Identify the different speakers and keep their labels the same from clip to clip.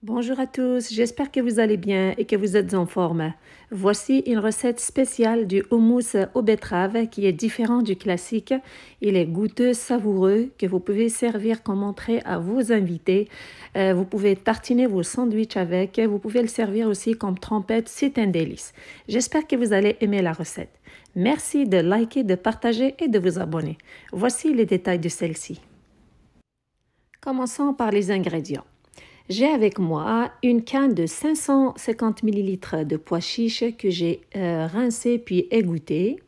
Speaker 1: Bonjour à tous, j'espère que vous allez bien et que vous êtes en forme. Voici une recette spéciale du houmous aux betteraves qui est différent du classique. Il est goûteux, savoureux, que vous pouvez servir comme entrée à vos invités. Vous pouvez tartiner vos sandwichs avec, vous pouvez le servir aussi comme trempette, c'est un délice. J'espère que vous allez aimer la recette. Merci de liker, de partager et de vous abonner. Voici les détails de celle-ci. Commençons par les ingrédients. J'ai avec moi une canne de 550 ml de pois chiches que j'ai rincé puis égoutté.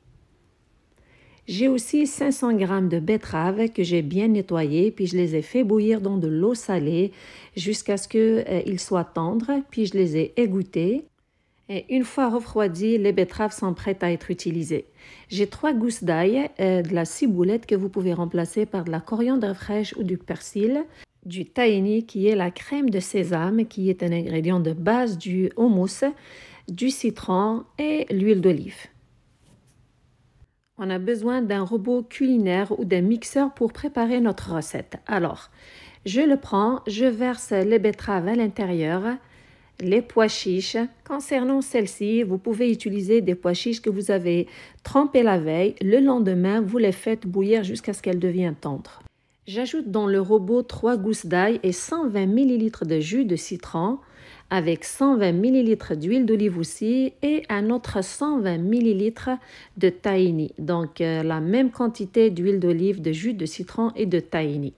Speaker 1: J'ai aussi 500 g de betteraves que j'ai bien nettoyées, puis je les ai fait bouillir dans de l'eau salée jusqu'à ce qu'ils soient tendres, puis je les ai égouttées. Et une fois refroidies, les betteraves sont prêtes à être utilisées. J'ai 3 gousses d'ail, de la ciboulette que vous pouvez remplacer par de la coriandre fraîche ou du persil, du tahini qui est la crème de sésame qui est un ingrédient de base du houmous, du citron et l'huile d'olive. On a besoin d'un robot culinaire ou d'un mixeur pour préparer notre recette. Alors, je le prends, je verse les betteraves à l'intérieur, les pois chiches. Concernant celles-ci, vous pouvez utiliser des pois chiches que vous avez trempés la veille. Le lendemain, vous les faites bouillir jusqu'à ce qu'elles deviennent tendres. J'ajoute dans le robot 3 gousses d'ail et 120 ml de jus de citron avec 120 ml d'huile d'olive aussi et un autre 120 ml de tahini. Donc la même quantité d'huile d'olive, de jus de citron et de tahini.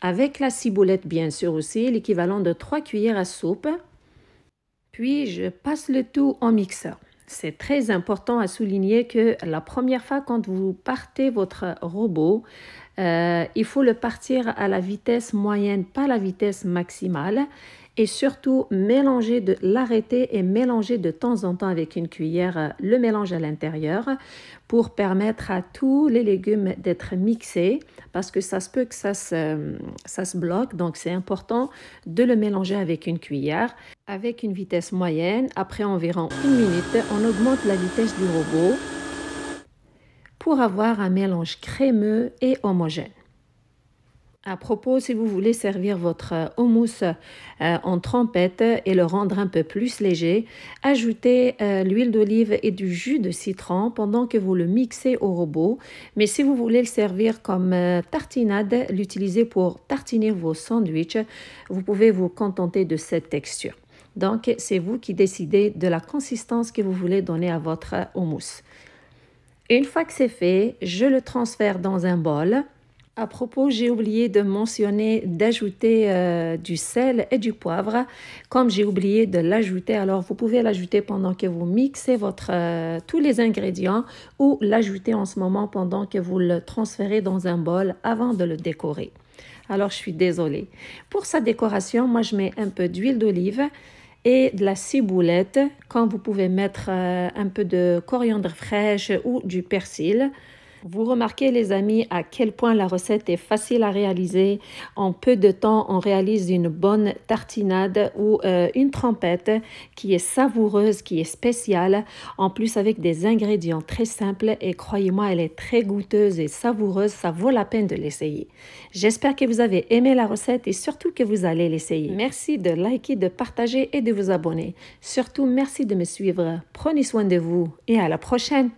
Speaker 1: Avec la ciboulette bien sûr aussi, l'équivalent de 3 cuillères à soupe. Puis je passe le tout en mixeur. C'est très important à souligner que la première fois quand vous partez votre robot, il faut le partir à la vitesse moyenne, pas la vitesse maximale. Et surtout, l'arrêter et mélanger de temps en temps avec une cuillère le mélange à l'intérieur pour permettre à tous les légumes d'être mixés parce que ça se peut que ça se bloque. Donc, c'est important de le mélanger avec une cuillère avec une vitesse moyenne. Après environ 1 minute, on augmente la vitesse du robot pour avoir un mélange crémeux et homogène. À propos, si vous voulez servir votre houmous en trempette et le rendre un peu plus léger, ajoutez l'huile d'olive et du jus de citron pendant que vous le mixez au robot. Mais si vous voulez le servir comme tartinade, l'utiliser pour tartiner vos sandwichs, vous pouvez vous contenter de cette texture. Donc, c'est vous qui décidez de la consistance que vous voulez donner à votre houmous. Une fois que c'est fait, je le transfère dans un bol. À propos, j'ai oublié de mentionner d'ajouter du sel et du poivre, comme j'ai oublié de l'ajouter. Alors, vous pouvez l'ajouter pendant que vous mixez tous les ingrédients ou l'ajouter en ce moment pendant que vous le transférez dans un bol avant de le décorer. Alors, je suis désolée. Pour sa décoration, moi, je mets un peu d'huile d'olive et de la ciboulette. Quand vous pouvez mettre un peu de coriandre fraîche ou du persil. Vous remarquez les amis à quel point la recette est facile à réaliser. En peu de temps, on réalise une bonne tartinade ou une trempette qui est savoureuse, qui est spéciale. En plus avec des ingrédients très simples et croyez-moi, elle est très goûteuse et savoureuse. Ça vaut la peine de l'essayer. J'espère que vous avez aimé la recette et surtout que vous allez l'essayer. Merci de liker, de partager et de vous abonner. Surtout, merci de me suivre. Prenez soin de vous et à la prochaine.